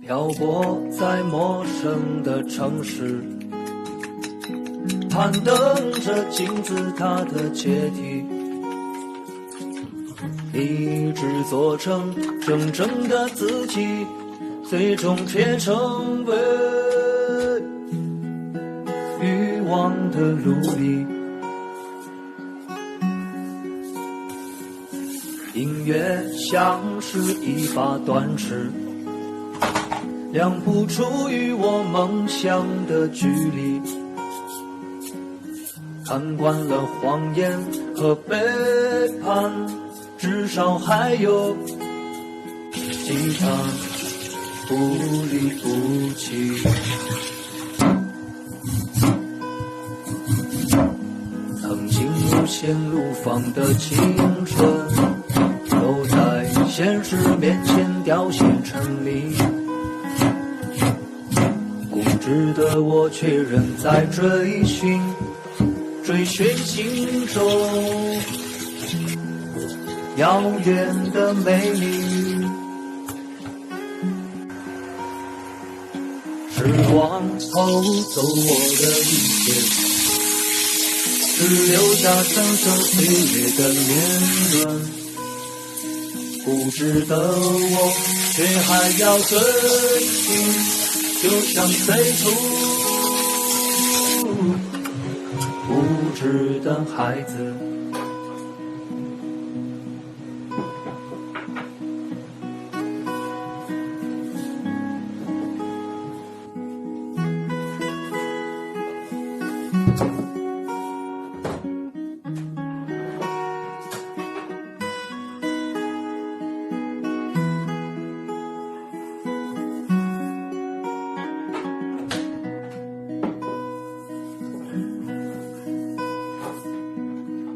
漂泊在陌生的城市，攀登着金字塔的阶梯，立志做成真正的自己，最终却成为欲望的奴隶。音乐像是一把断尺，量不出与我梦想的距离。看惯了谎言和背叛，至少还有吉他不离不弃。曾经无限怒放的青春，都在现实面前凋谢成泥。固执的我却仍在追寻心中遥远的美丽。时光偷走我的一切，只留下生生岁月的年轮。固执的我却还要追寻，就像最初无知的孩子。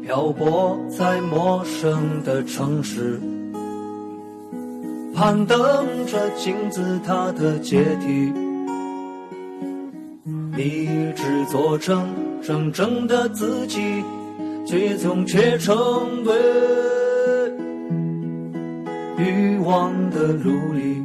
漂泊在陌生的城市，攀登着金字塔的阶梯，立志做成真正的自己，最终却成为欲望的奴隶。